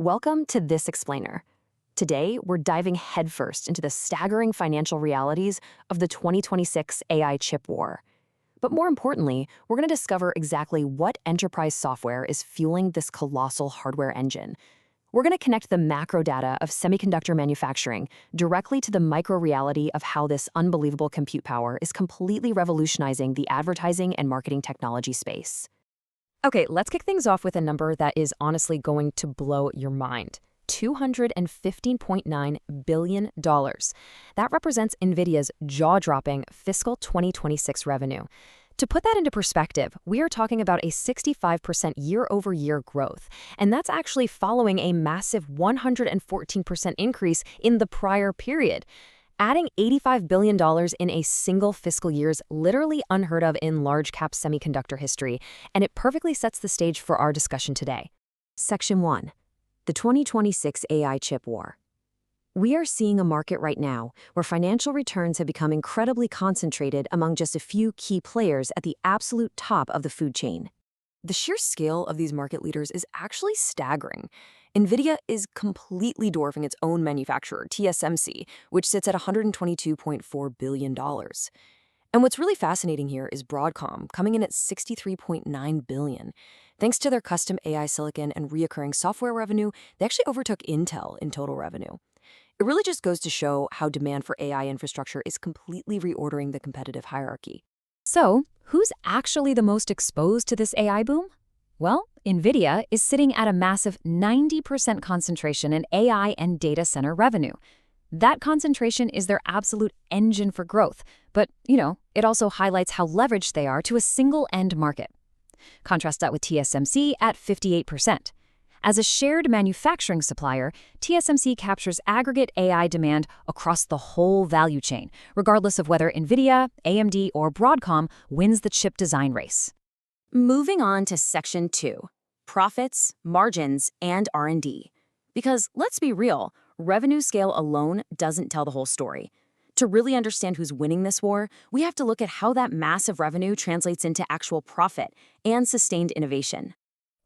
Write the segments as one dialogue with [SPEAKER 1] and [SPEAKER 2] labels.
[SPEAKER 1] Welcome to This Explainer. Today, we're diving headfirst into the staggering financial realities of the 2026 AI chip war. But more importantly, we're going to discover exactly what enterprise software is fueling this colossal hardware engine. We're going to connect the macro data of semiconductor manufacturing directly to the micro reality of how this unbelievable compute power is completely revolutionizing the advertising and marketing technology space. Okay, let's kick things off with a number that is honestly going to blow your mind. $215.9 billion. That represents NVIDIA's jaw-dropping fiscal 2026 revenue. To put that into perspective, we are talking about a 65% year-over-year growth, and that's actually following a massive 114% increase in the prior period. Adding $85 billion in a single fiscal year is literally unheard of in large-cap semiconductor history, and it perfectly sets the stage for our discussion today. Section 1. The 2026 AI chip war. We are seeing a market right now where financial returns have become incredibly concentrated among just a few key players at the absolute top of the food chain. The sheer scale of these market leaders is actually staggering. NVIDIA is completely dwarfing its own manufacturer, TSMC, which sits at $122.4 billion. And what's really fascinating here is Broadcom, coming in at $63.9 billion. Thanks to their custom AI silicon and recurring software revenue, they actually overtook Intel in total revenue. It really just goes to show how demand for AI infrastructure is completely reordering the competitive hierarchy.
[SPEAKER 2] So, who's actually the most exposed to this AI boom? Well, NVIDIA is sitting at a massive 90% concentration in AI and data center revenue. That concentration is their absolute engine for growth, but, it also highlights how leveraged they are to a single end market. Contrast that with TSMC at 58%. As a shared manufacturing supplier, TSMC captures aggregate AI demand across the whole value chain, regardless of whether NVIDIA, AMD, or Broadcom wins the chip design race.
[SPEAKER 1] Moving on to Section 2, profits, margins, and R&D. Because let's be real, revenue scale alone doesn't tell the whole story. To really understand who's winning this war, we have to look at how that massive revenue translates into actual profit and sustained innovation.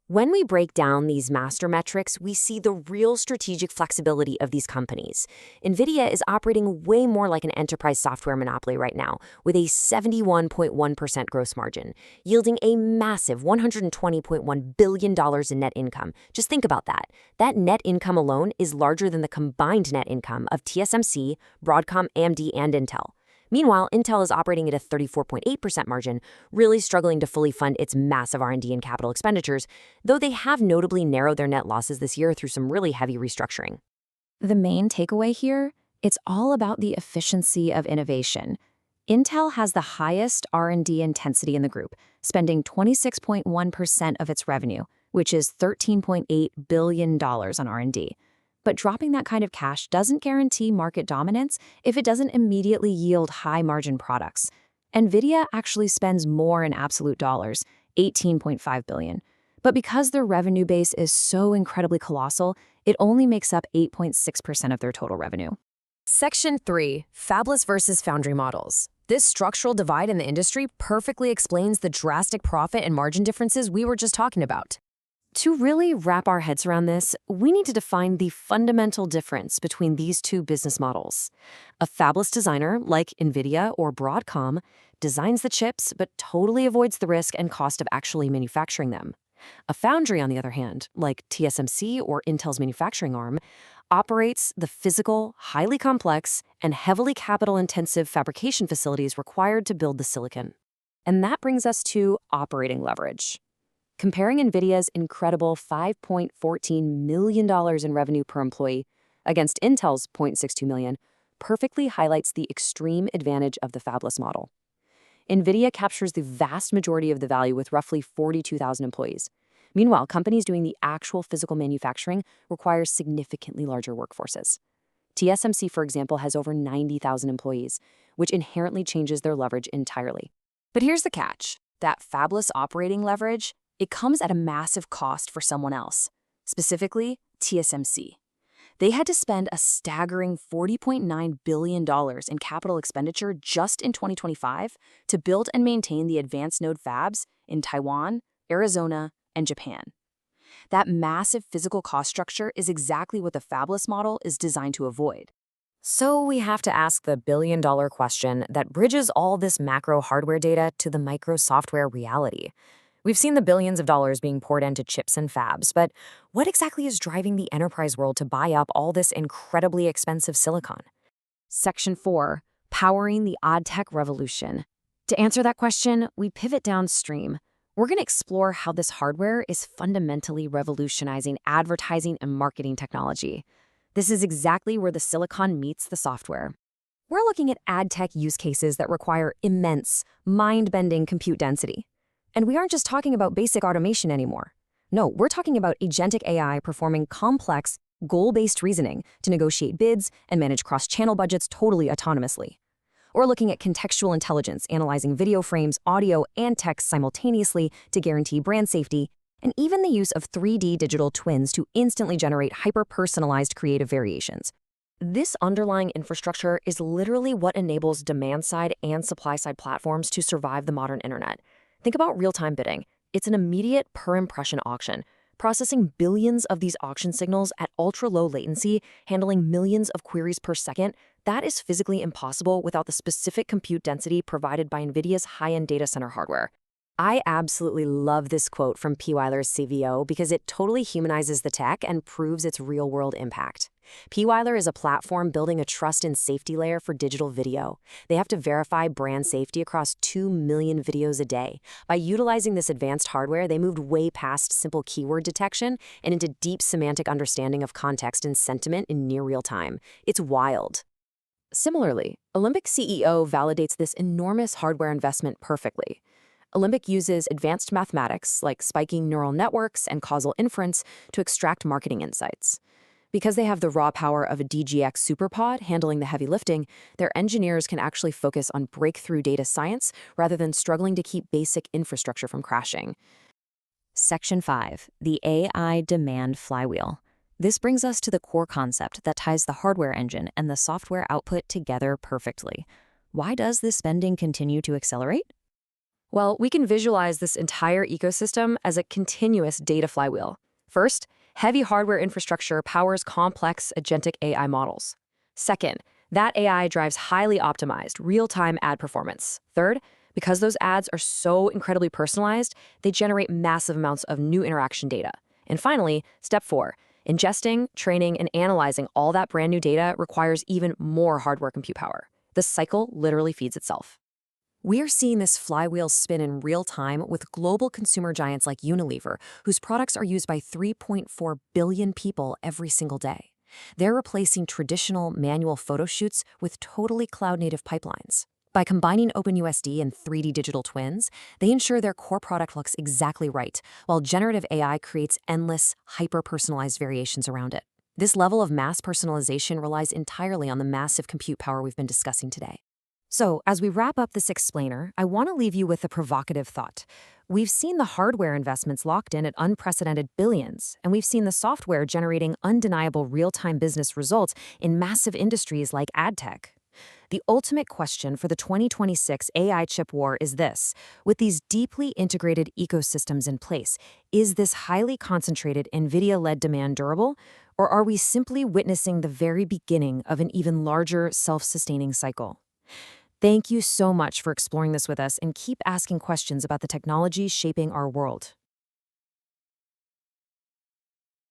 [SPEAKER 1] When we break down these master metrics, we see the real strategic flexibility of these companies. NVIDIA is operating way more like an enterprise software monopoly right now, with a 71.1% gross margin, yielding a massive $120.1 billion in net income. Just think about that. That net income alone is larger than the combined net income of TSMC, Broadcom, AMD, and Intel. Meanwhile, Intel is operating at a 34.8% margin, really struggling to fully fund its massive R&D and capital expenditures, though they have notably narrowed their net losses this year through some really heavy restructuring.
[SPEAKER 2] The main takeaway here, it's all about the efficiency of innovation. Intel has the highest R&D intensity in the group, spending 26.1% of its revenue, which is $13.8 billion on R&D. But dropping that kind of cash doesn't guarantee market dominance if it doesn't immediately yield high-margin products. NVIDIA actually spends more in absolute dollars, $18.5 billion. But because their revenue base is so incredibly colossal, it only makes up 8.6% of their total revenue.
[SPEAKER 1] Section 3, fabless versus foundry models. This structural divide in the industry perfectly explains the drastic profit and margin differences we were just talking about. To really wrap our heads around this, we need to define the fundamental difference between these two business models. A fabless designer, like NVIDIA or Broadcom, designs the chips but totally avoids the risk and cost of actually manufacturing them. A foundry, on the other hand, like TSMC or Intel's manufacturing arm, operates the physical, highly complex, and heavily capital-intensive fabrication facilities required to build the silicon. And that brings us to operating leverage. Comparing NVIDIA's incredible $5.14 million in revenue per employee against Intel's $0.62 million perfectly highlights the extreme advantage of the fabless model. NVIDIA captures the vast majority of the value with roughly 42,000 employees. Meanwhile, companies doing the actual physical manufacturing require significantly larger workforces. TSMC, for example, has over 90,000 employees, which inherently changes their leverage entirely. But here's the catch. That fabless operating leverage, it comes at a massive cost for someone else, specifically TSMC. They had to spend a staggering $40.9 billion in capital expenditure just in 2025 to build and maintain the advanced node fabs in Taiwan, Arizona, and Japan. That massive physical cost structure is exactly what the fabless model is designed to avoid. So we have to ask the billion-dollar question that bridges all this macro hardware data to the micro software reality. We've seen the billions of dollars being poured into chips and fabs, but what exactly is driving the enterprise world to buy up all this incredibly expensive silicon? Section 4, Powering the Odd Tech Revolution. To answer that question, we pivot downstream. We're going to explore how this hardware is fundamentally revolutionizing advertising and marketing technology. This is exactly where the silicon meets the software. We're looking at ad tech use cases that require immense, mind-bending compute density. And we aren't just talking about basic automation anymore. No, we're talking about agentic AI performing complex, goal-based reasoning to negotiate bids and manage cross-channel budgets totally autonomously. Or looking at contextual intelligence, analyzing video frames, audio, and text simultaneously to guarantee brand safety, and even the use of 3D digital twins to instantly generate hyper-personalized creative variations. This underlying infrastructure is literally what enables demand-side and supply-side platforms to survive the modern internet. Think about real-time bidding. It's an immediate per-impression auction, processing billions of these auction signals at ultra-low latency, handling millions of queries per second. That is physically impossible without the specific compute density provided by NVIDIA's high-end data center hardware. I absolutely love this quote from P. Weiler's CVO because it totally humanizes the tech and proves its real-world impact. P. Weiler is a platform building a trust and safety layer for digital video. They have to verify brand safety across 2 million videos a day. By utilizing this advanced hardware, they moved way past simple keyword detection and into deep semantic understanding of context and sentiment in near real time. It's wild. Similarly, Olympic CEO validates this enormous hardware investment perfectly. Olympic uses advanced mathematics like spiking neural networks and causal inference to extract marketing insights. Because they have the raw power of a DGX superpod handling the heavy lifting, their engineers can actually focus on breakthrough data science rather than struggling to keep basic infrastructure from crashing. Section 5, the AI demand flywheel. This brings us to the core concept that ties the hardware engine and the software output together perfectly. Why does this spending continue to accelerate? Well, we can visualize this entire ecosystem as a continuous data flywheel. First, heavy hardware infrastructure powers complex agentic AI models. Second, that AI drives highly optimized, real-time ad performance. Third, because those ads are so incredibly personalized, they generate massive amounts of new interaction data. And finally, step 4, ingesting, training, and analyzing all that brand new data requires even more hardware compute power. The cycle literally feeds itself. We are seeing this flywheel spin in real time with global consumer giants like Unilever, whose products are used by 3.4 billion people every single day. They're replacing traditional manual photo shoots with totally cloud-native pipelines. By combining OpenUSD and 3D digital twins, they ensure their core product looks exactly right, while generative AI creates endless, hyper-personalized variations around it. This level of mass personalization relies entirely on the massive compute power we've been discussing today. So, as we wrap up this explainer, I want to leave you with a provocative thought. We've seen the hardware investments locked in at unprecedented billions, and we've seen the software generating undeniable real-time business results in massive industries like ad tech. The ultimate question for the 2026 AI chip war is this: with these deeply integrated ecosystems in place, is this highly concentrated NVIDIA-led demand durable, or are we simply witnessing the very beginning of an even larger self-sustaining cycle? Thank you so much for exploring this with us, and keep asking questions about the technology shaping our world.